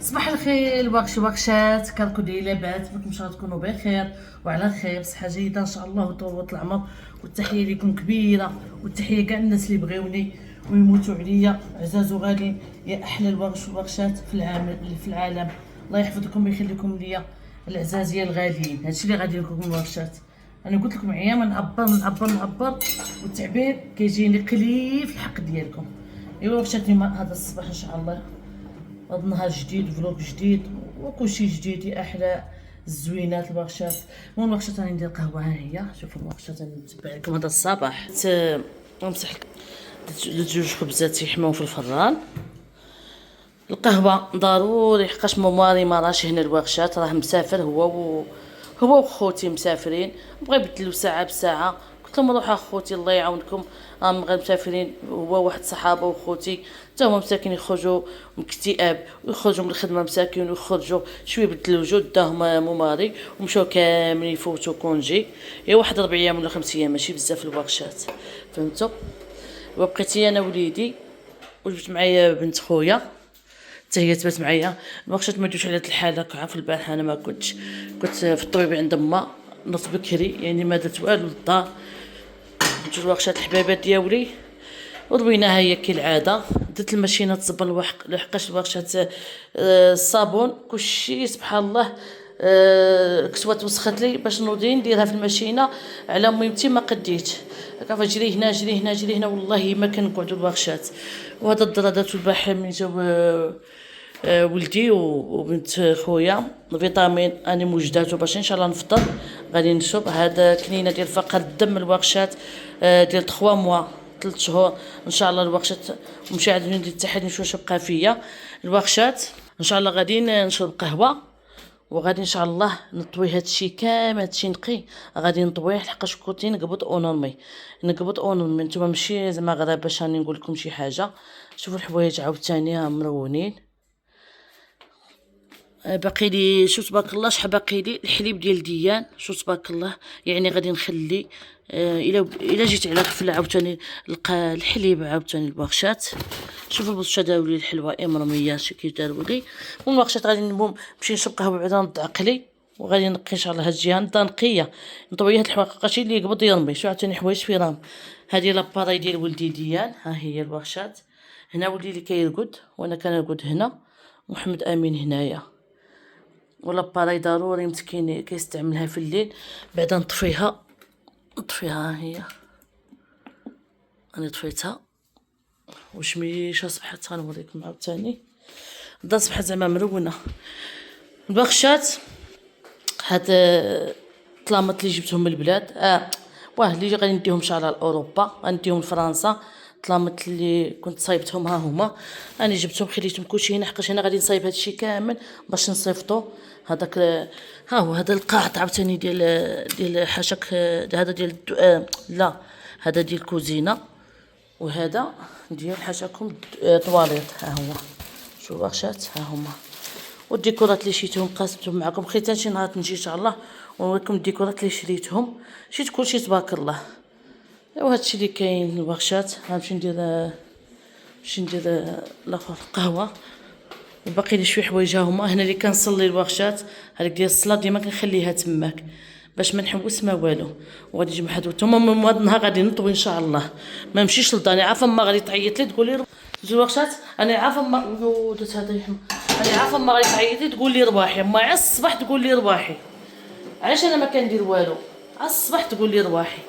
صباح الخير ورشات كنكون لاباس بكم ان شاء الله تكونوا بخير وعلى خير بصحه جيده ان شاء الله وطول العمر. والتحيه لكم كبيره والتحيه كاع الناس اللي بغيوني ويموتوا عليا عزاز وغالي. يا احلى الورشات في العالم. الله يحفظكم ويخليكم ليا العزاز يا الغاليين. هادشي اللي غادي لكم الورشات. انا قلت لكم عيا ما نعبر والتعبير كيجيني قليل في الحق ديالكم. ايوا ورشاتي هذا الصباح ان شاء الله هذا نهار جديد فلوق جديد وكلشي جديد. يا احلى الزوينات الورشات. المهم الورشات راني ندير قهوه. ها هي شوفوا الورشات راني نتبع لكم هذا الصباح. نمسح جوج خبزات يحماو في الفران. القهوه ضروري حقاش ماماري ما راهش هنا الورشات، راه مسافر هو وخوتي مسافرين، بغا يبدلوا ساعه بساعه. قلت لهم روحوا اخوتي الله يعاونكم راهم غير مسافرين، هو واحد صحابه وخوتي حتى هما مساكين يخرجوا من اكتئاب ويخرجوا من الخدمه مساكين ويخرجوا شويه بدلوا جو داهم مماري ومشاو كاملين يفوتوا كونجي. هي واحد 4 ايام ولا 5 ايام ماشي بزاف الورشات فهمتوا. وبقيتي انا وليدي وجبت معايا بنت خويا حتى هي تبات معايا. الورشات ما جوش على هاد الحاله. عارف البارحه انا ما كنت في الطبيب عند ما نط بكري، يعني ما درت والو للدار. جوج الورشات الحبابات ديالي ورويناها هي كالعاده. درت الماشينه تصبر لحقاش الورشات الصابون كلشي سبحان الله. الكسوه توسخت لي باش نوضي نديرها في الماشينه على ميمتي ما قديت. كيف جري هنا جري هنا جري هنا والله ما كنقعدوا الورشات. وهذا الدرادات البارحه من جاو ولدي وبنت خويا فيتامين اني موجداتو باش ان شاء الله نفطر غادي نشرب. هذا كنينه ديال فقر الدم الورشات ديال 3 موا 3 شهور ان شاء الله. الورشات مشاهد ديال الاتحاد نشوف واش بقى فيا الورشات. ان شاء الله غادي نشرب قهوه وغادي ان شاء الله نطوي هادشي كامل. هادشي نقي غادي نطويه لحقاش كنتي نقبض اونورمي نتوما ماشي زعما غير باش راني نقول لكم شي حاجه. شوفوا الحوايج عاوتاني مرونين. باقي لي شو تبارك الله شحال باقي لي الحليب ديال ديان شو تبارك الله. يعني غادي نخلي الا جيت على كفله عاوتاني نلقى الحليب عاوتاني البغشات. شوفوا البوشة داروا لي الحلوه مرميه شي كي داروا لي. والبغشات غادي نمشي نشرب قهوه بعدا نض عقلي وغادي نقي ان شاء الله هاد الجهه نضا نقيه نطوي هاد الحوايج قاشي اللي يقبض يرمي. شو عاوتاني حوايج فيرام. هذه لاباراي ديال ولدي ديان ها هي البغشات. هنا ولدي اللي كيرقد وانا كنرقد هنا محمد امين هنايا. ولا باراي ضروري مسكين كيستعملها في الليل. بعدا نطفيها ها هي انا طفيتها وشميشه صبحت غنوريكم عاوتاني. دا صبحت زعما مرونه. البغشات هاد طلامط اللي جبتهم من البلاد واه اللي غادي نديهم ان شاء الله لاوروبا غنديهم لفرنسا. طلامط اللي كنت صايبتهم ها هما راني جبتهم خليتهم كلشي هنا حقاش انا غادي نصايب هادشي كامل باش نصيفطو. هذاك ها هو هذا القاعط عاوتاني ديال حاشاك هذا ديال لا هذا ديال الكوزينه وهذا ديال حاشاكم طواليط. ها هو شو ورشات ها هما. والديكورات اللي شريتهم قاسمتهم معكم حتى شي نهار نجي ان شاء الله ونوريكم الديكورات اللي شريتهم. شريت كلشي تبارك الله. ايوا هادشي اللي كاين الورشات. غنمشي ندير الاخر القهوه. وباقي لي شويه حوايج هما هنا اللي كنصلي الورشات. هذيك ديال الصلاه ديما كنخليها تماك باش ما نحوس ما والو. وغادي نجيب واحد ثم من هذا النهار غادي نطوي ان شاء الله. ما نمشيش للدار عارفه ما غادي تعيط لي تقول لي زوج الورشات. انا عارفه ما درت هذا يحمى. انا عارفه ما غادي تعيط لي تقول لي رواحي ما على الصباح تقول لي رواحي. علاش انا ما كندير والو على الصباح تقول لي رواحي.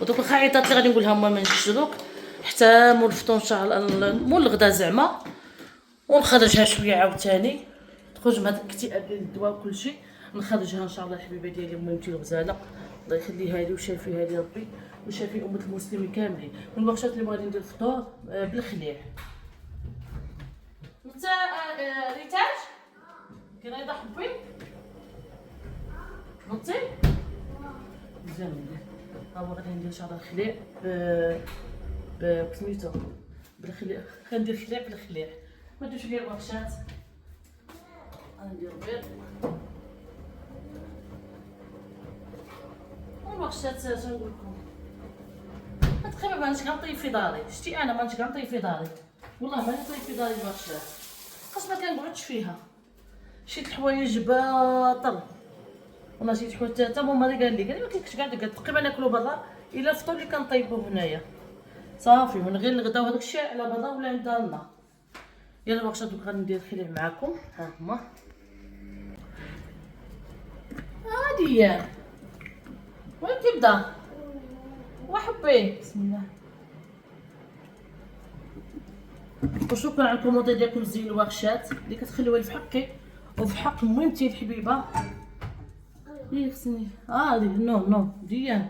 ودوك الخعيطات اللي غادي نقولها ما نجيش دوك حتى مول الفطور ان شاء الله مول الغدا زعما ونخرجها شويه عاوتاني تخرج من هذاك الاكتئاب ديال الدواء وكلشي. نخرجها ان شاء الله الحبيبه ديالي ميمتي الغزاله الله يخليها لي ويشافيها لي ربي ويشافي امه المسلمين كاملين. من البغشات اللي بغيت ندير الفطور بالخليع. انت ريتاج كي رضا حبي نطي زين. ها هو غادي ندير ان شاء الله الخليع بسميتو بالخليع. غندير الخليع بالخليع ما نديرش ليا الورشات. غندير بيض والورشات شنقول لكم تقريبا ما نش كنطيب في داري. شتي انا ما نش كنطيب في داري والله ما نطيب في داري الورشات حقاش ما كنقعدش فيها. شيت الحوايج باطل، والله شيت الحوايج حتى ماما اللي قال لي ما كاينش كاع تقريبا ناكلو برا الا الفطور اللي كنطيبوه هنايا صافي، من غير الغدا وهداك الشيء على برا ولا عند دارنا. يلا باغا دوك غندير الخليع معاكم، ها هما هادي وين كيبدا وحبي بسم الله. وشكرا على الكومونتير ديالكم زين الورشات اللي كتخليوها لي في حقي وفي حق ميمتي الحبيبه. ليه خصني هادي نو ديان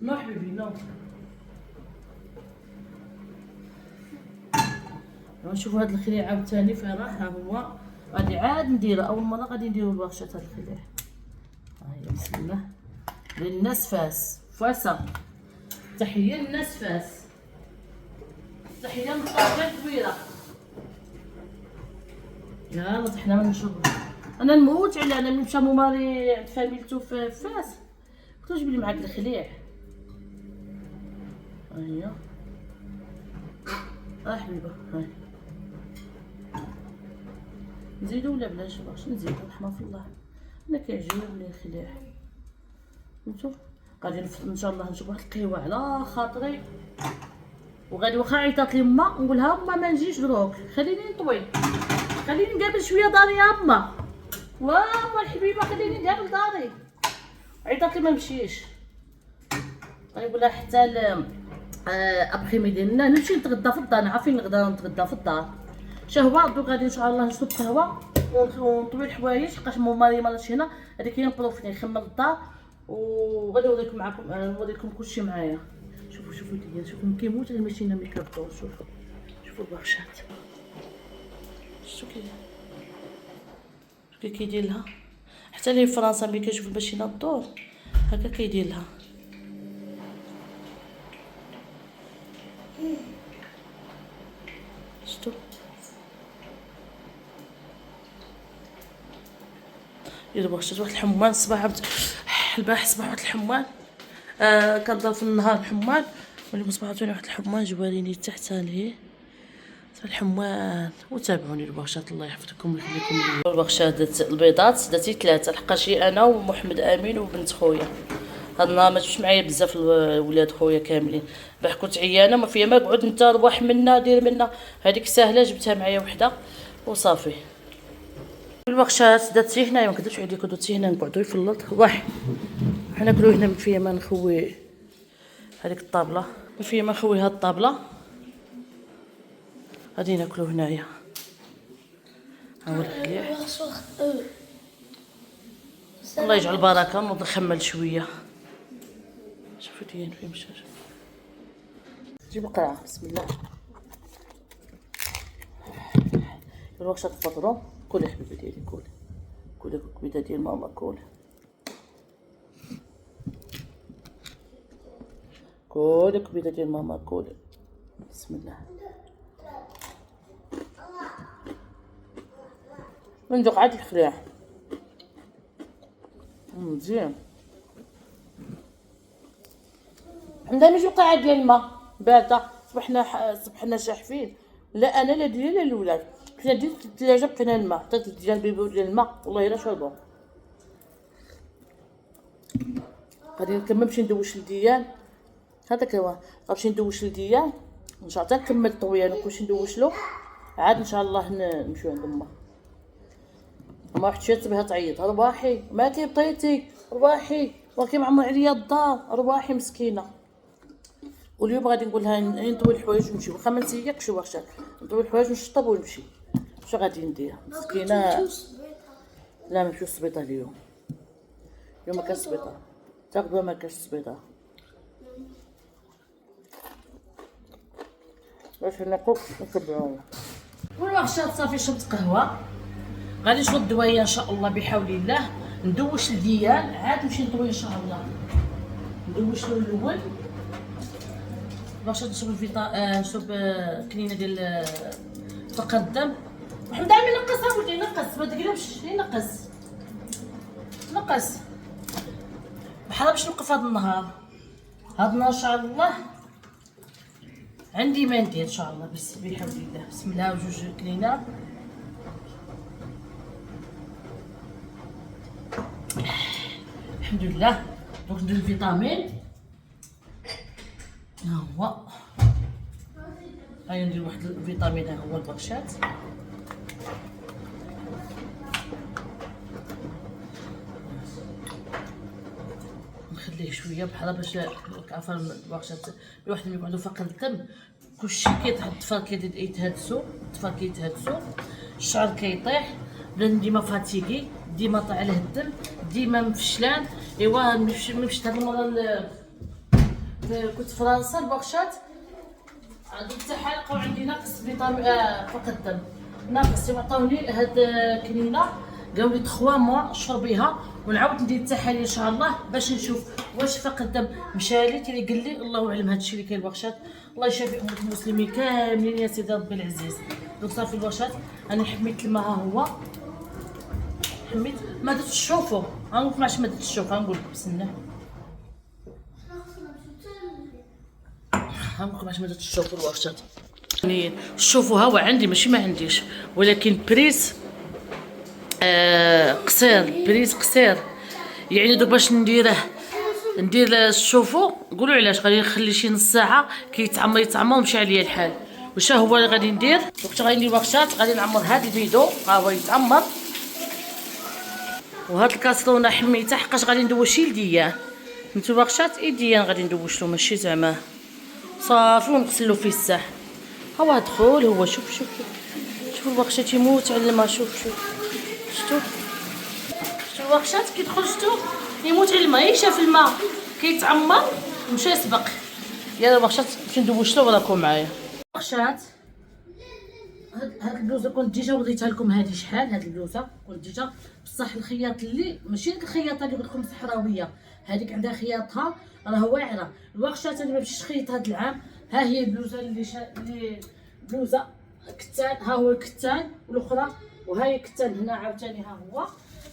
نو حبيبي نو. نشوفوا هاد الخليع عاوتاني فين راه، ها هو غادي عاد نديرها اول مره غادي نديرو الورشات. هاد الخليع هاهي بسم الله للناس فاس فاسه. تحيه للناس فاس، تحيه من الطاقه كبيره. يلا حنا ما نشربوا. انا نموت على انا مشى ماماري عند فاميلتو في فاس، قلت له جيب لي معاك الخليع. هيا حبيبه هاي نزيدو ولا بلاش؟ باش نزيدو رحمه في الله، انا كيعجبني الخليع. نشوف غادي ان شاء الله نشرب واحد القهوه على خاطري، وغادي واخا عيطات لي ما نقولها ما نجيش دروك، خليني نطوي، خليني نقابل شويه داري يا اما. واوا الحبيبه خليني نقابل داري. عيطات لي ما نمشيش، غنقول لها حتى ابخي ميدي نمشي نتغدى في الدار. عارفين نغدا نتغدى في الدار شهوه. دوك غادي ان شاء الله نشرب قهوه ونطوي الحوايج، لقاش ماماري مالتش هنا، هذيك هي نبروفيتي نخمم الدار وغادي نوريكم معاكم نوريكم كلشي معايا. شوفوا ديال شوفوا كيموت على الماشينه ملي كتدور. شوفوا البرشات شتو كيدير لها، حتى لي فرنسا ملي كيشوف الماشينه تدور هكا كيدير لها. شتو يلا باغا شفت واحد الحمان الصباح البارح صباح واحد الحمان كنضرب في النهار الحمان، واليوم صباح عاوتاني واحد الحمان جواليني تحت هاني الحمان. وتابعوني البغشات الله يحفظكم ويخليكم ليا. البغشات البيضات درتي 3 لحقاشي انا ومحمد امين وبنت خويا. هاد النهار ما جبتش معايا بزاف ولاد خويا كاملين، باش كنت عيانه ما فيها ما قعد انت رواح منا دير منا، هذيك ساهله جبتها معايا وحده وصافي. البغشات درتي هنايا ما كذبش عليكم، درتي هنا نقعدوا في اللط واحد حنا ناكلو هنا ما فيها ما نخوي هذيك الطابله، ما فيها ما نخوي هاد الطابله غادي ناكلو هنايا. ها هو الخليع الله يجعل البركه. نوض نخمل شويه. شوفوا ديال فين مشى. جيب القرعه بسم الله. واش تفطروا؟ كلي حبيبي ديالي كلي كبيده ديال ماما كلي كبيده ديال ماما كلي بسم الله. ندوق عاد الخليع مزيان. عندها ماشي وقعه ديال الماء بارده. صبحنا شاحفين، لا انا لا ديالي لا الولاد، كنا ديال الثلاجه بقينا الماء حتى ديال البيبي ديال الماء والله الا شربوا. غادي نمشي ندوش لديان هذاك هو، غنمشي ندوش لديان ان شاء الله نكمل الطويان وكلشي ندوش له عاد ان شاء الله نمشيو عند ما واحد شات بها تعيط رباحي ما كيبطيتي رباحي وكي معمر عليا الدار رباحي مسكينه. واليوم غادي نقول لها نطوي الحوايج ونمشي، واخا ما نسيقش واخا نطوي الحوايج ونشطب ونمشي. شنو غادي ندير مسكينه؟ لا ماشي السبيطار اليوم ما كاش السبيطار، تقبل ما كاش السبيطار باش ناكل نتبعوه. والوغشات صافي شربت قهوه، غادي نشرب الدوايه ان شاء الله بحول الله. ندوش الديال عاد نمشي نطوي ان شاء الله. ندوش له الاول باش نشرب نشرب كنينه ديال فقر الدم. محمد عامل نقص اولدي نقص ما تقلبش نقص بحال باش نوقف هذا النهار ان شاء الله. عندي ما ندير ان شاء الله بس بحول الله. بسم الله وجوج كنينه الحمد لله. دوك ندير الفيتامين، ها هو، هيا ندير واحد الفيتامين، ها هو البرشات. نخليه شويه بحال باش عارفه البرشات الواحد ملي يكون فقر الدم كلشي كيطيح، الطفل كيتهدسوا، الطفل كيتهدسوا، الشعر كيطيح، بنادم ديما فاتيكي، ديما طالع عليه الدم، ديما مفشلان. ايوا مشيت هاد المره كنت في فرنسا البرشات عندي حتى حال لقاو عندي ناقص فيتامين فقد الدم، ناقص. عطاوني هاد كنينه قالوا لي 3 موا شربيها ونعاود ندير التحاليل ان شاء الله باش نشوف واش فقد الدم مشى لي. تيلي قال لي الله اعلم هادشي اللي كاين البرشات. الله يشافي امه المسلمين كاملين يا سيدي ربي العزيز. دونك صافي البرشات انا حميت الماء، ها هو حميت ما درتش الشوفو، غنقولكم علاش ما درتش الشوفو، غنقول لكم بسنه، غنقولكم علاش ما درتش الشوفو البرشات. يعني الشوفو ها هو عندي ماشي ما عنديش، ولكن بريس قصير، بريس قصير. يعني دوك باش ندير الشوفو قولوا علاش غادي نخلي شي نص ساعه يتعمر ومشى عليا الحال. واش هو اللي غادي ندير وقت غادي ندير البرشات، غادي نعمر هذا البيدو ها هو يتعمر، وهاد الكاسرونه حميتها حقاش غادي ندوش يديان. نتو برشات يديان غادي ندوشلو ماشي زعما صافي، ونغسلو فيه الساح. ها هو دخول، هو شوف البرشات يموت على الماء. شوف شتو البرشات كيدخل، شتو يموت على الماء، شاف الماء كيتعمر مشى يسبق. يلا البرشات باش ندوشلو وراكم معايا. برشات هاد البلوزه كنت ديجا وريتها لكم، هادي شحال هاد البلوزه كنت ديجا، بصح الخياط اللي ماشي ديك الخياطه اللي قلت لكم صحراويه، هذيك عندها خياطها راه واعره. الورشات انا ما مشيتش خيط هاد العام. ها هي البلوزه اللي بلوزه كتان، ها هو الكتان والاخرى، وها هي كتان هنا عاوتاني. ها هو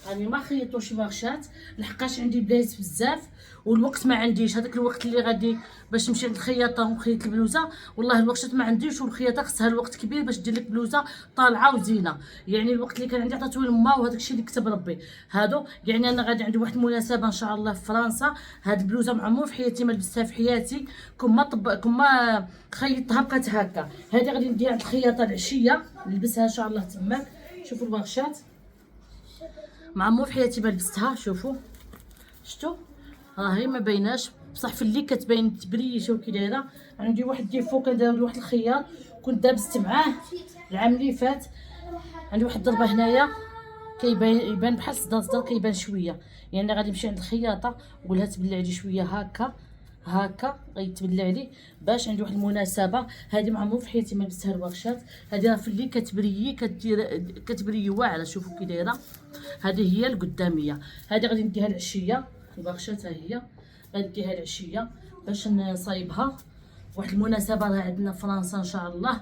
راني ما خيطوش برشات لحقاش عندي بلايص بزاف والوقت ما عنديش. هذاك الوقت اللي غادي باش نمشي عند الخياطه ونخيط البلوزه، والله الوقت ما عنديش، والخياطه خصها الوقت كبير باش دير لك بلوزه طالعه وزينه. يعني الوقت اللي كان عندي عطاتو لما، وهذاك الشيء اللي كتب ربي هادو. يعني انا غادي عندي واحد المناسبه ان شاء الله في فرنسا، هاد البلوزه معمر في حياتي ما لبستها في حياتي، كما خيطتها بقات هكا. هذه غادي نديها عند الخياطه العشيه نلبسها ان شاء الله تماك. شوفوا البرشات معمر في حياتي ما لبستها. شفتوا راهي ما بايناش، بصح في اللي كتبين تبريشه وكي دايره. عندي واحد ديفو كان داير واحد الخياط كنت دابست معاه العام اللي فات، عندي واحد الضربه هنايا يبان بحال صداع كيبان شويه. يعني غادي نمشي عند الخياطه نقولها تبلع لي شويه هكا غيتبلع لي باش عندي واحد المناسبه. هذه معمر في حياتي ما لبستها الورشات. هذه راه في اللي كتبري واعره. شوفوا كي دايره، هذه هي القداميه. هذه غادي نديها العشيه الورشات، ها هي غادي نديها العشيه باش نصايبها. واحد المناسبه راه عندنا في فرنسا ان شاء الله،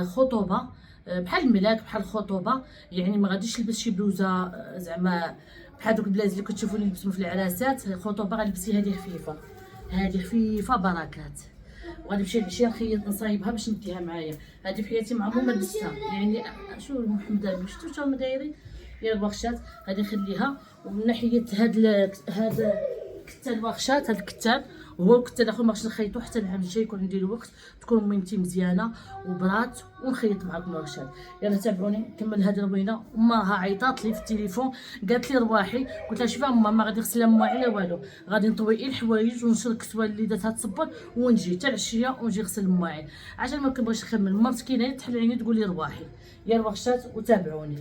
خطوبه بحال الملاك بحال الخطوبه. يعني ما غاديش نلبس شي بلوزه زعما بحال دوك البلايص اللي كتشوفوني نلبسهم في العراسات. الخطوبه غنلبسي هذه خفيفه، هذه خفيفه بركات. وغادي نمشي العشيه نخيط نصايبها باش نديها معايا. هذه في حياتي مع ما لبستها. يعني شو محمد امين شفتوا شنو دايرين يا الورشات. هذه نخليها. ومن ناحيه هذا الكتان الورشات، هذا الكتان وهو الكتان الاخر ما غاديش نخيطو حتى العام الجاي يكون عندي الوقت، تكون مينتي مزيانه وبرات ونخيط معكم الورشات. يلا تابعوني نكمل هذه الروينه. امها عيطات لي في التليفون قالت لي رواحي، قلت لها شوفي ماما ما غادي نغسل مواعين لا والو، غادي نطوي الحوايج ونشر الكسوه اللي داتها تصبر ونجي حتى العشيه ونجي نغسل المواعين عشان ما كنبغيش نكمل. ما مسكينه تحل عيني تقول لي رواحي. يا الورشات وتابعوني.